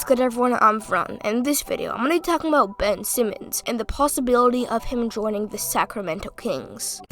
good everyone? I'm Vron, and in this video, I'm going to be talking about Ben Simmons and the possibility of him joining the Sacramento Kings.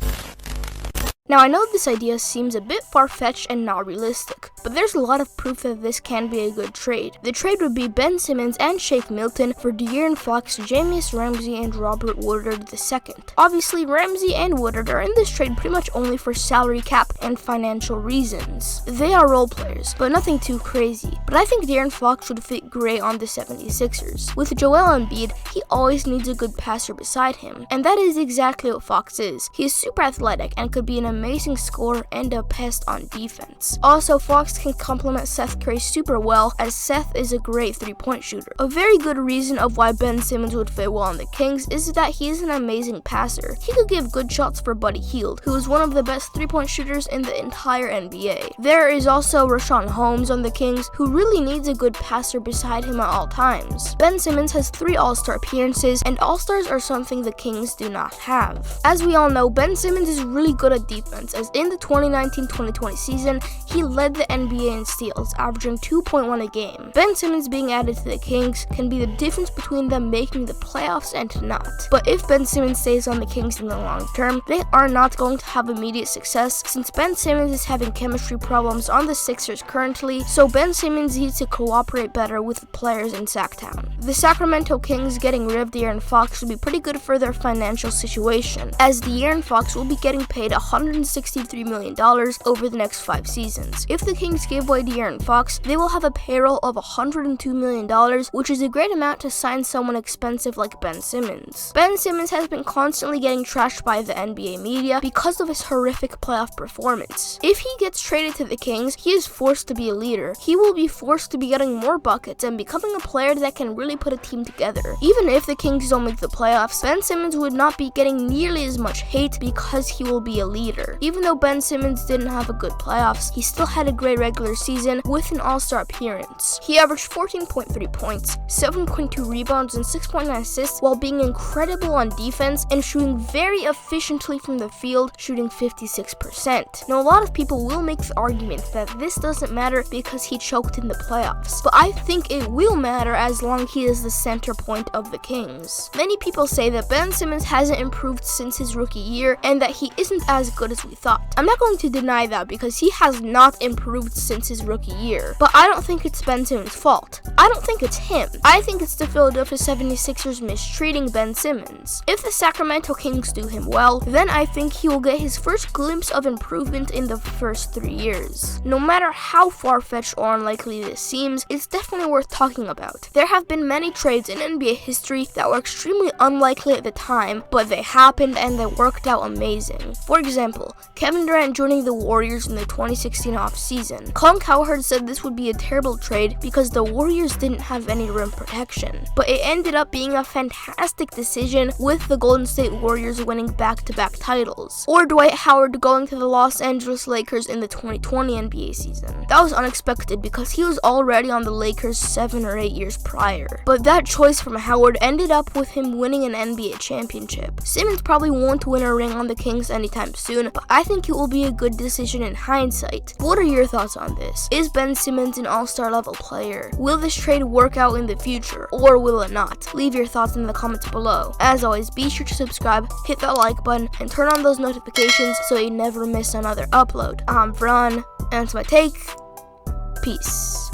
Now, I know this idea seems a bit far-fetched and not realistic, but there's a lot of proof that this can be a good trade. The trade would be Ben Simmons and Shake Milton for De'Aaron Fox, Jamius Ramsey, and Robert Woodard II. Obviously, Ramsey and Woodard are in this trade pretty much only for salary cap and financial reasons. They are role players, but nothing too crazy. But I think De'Aaron Fox would fit great on the 76ers. With Joel Embiid, he always needs a good passer beside him, and that is exactly what Fox is. He is super athletic and could be an amazing scorer and a pest on defense. Also, Fox can complement Seth Curry super well, as Seth is a great three-point shooter. A very good reason of why Ben Simmons would fit well on the Kings is that he is an amazing passer. He could give good shots for Buddy Hield, who is one of the best three-point shooters in the entire NBA. There is also Rashawn Holmes on the Kings, who really needs a good passer beside him at all times. Ben Simmons has 3 All-Star appearances, and All-Stars are something the Kings do not have. As we all know, Ben Simmons is really good at defense, as in the 2019-2020 season, he led the NBA in steals, averaging 2.1 a game. Ben Simmons being added to the Kings can be the difference between them making the playoffs and not. But if Ben Simmons stays on the Kings in the long term, they are not going to have immediate success, since Ben Simmons is having chemistry problems on the Sixers currently, so Ben Simmons needs to cooperate better with the players in Sacktown. The Sacramento Kings getting rid of De'Aaron Fox would be pretty good for their financial situation, as De'Aaron Fox will be getting paid $163 million over the next 5 seasons. If the Kings give away De'Aaron Fox, they will have a payroll of $102 million, which is a great amount to sign someone expensive like Ben Simmons. Ben Simmons has been constantly getting trashed by the NBA media because of his horrific playoff performance. If he gets traded to the Kings, he is forced to be a leader. He will be forced to be getting more buckets and becoming a player that can really put a team together. Even if the Kings don't make the playoffs, Ben Simmons would not be getting nearly as much hate because he will be a leader. Even though Ben Simmons didn't have a good playoffs, he still had a great regular season with an All-Star appearance. He averaged 14.3 points, 7.2 rebounds, and 6.9 assists while being incredible on defense and shooting very efficiently from the field, shooting 56%. Now, a lot of people will make the argument that this doesn't matter because he choked in the playoffs, but I think it will matter as long as he is the center point of the Kings. Many people say that Ben Simmons hasn't improved since his rookie year and that he isn't as good as we thought. I'm not going to deny that because he has not improved since his rookie year, but I don't think it's Ben Simmons' fault. I don't think it's him. I think it's the Philadelphia 76ers mistreating Ben Simmons. If the Sacramento Kings do him well, then I think he will get his first glimpse of improvement in the first 3 years. No matter how far-fetched or unlikely this seems, it's definitely worth talking about. There have been many trades in NBA history that were extremely unlikely at the time, but they happened and they worked out amazing. For example, Kevin Durant joining the Warriors in the 2016 offseason. Colin Cowherd said this would be a terrible trade because the Warriors didn't have any rim protection, but it ended up being a fantastic decision with the Golden State Warriors winning back-to-back titles. Or Dwight Howard going to the Los Angeles Lakers in the 2020 NBA season. That was unexpected because he was already on the Lakers 7 or 8 years prior. But that choice from Howard ended up with him winning an NBA championship. Simmons probably won't win a ring on the Kings anytime soon, but I think it will be a good decision in hindsight. What are your thoughts on this? Is Ben Simmons an all-star level player? Will this trade work out in the future, or will it not? Leave your thoughts in the comments below. As always, be sure to subscribe, hit that like button, and turn on those notifications so you never miss another upload. I'm Vron, and that's my take. Peace.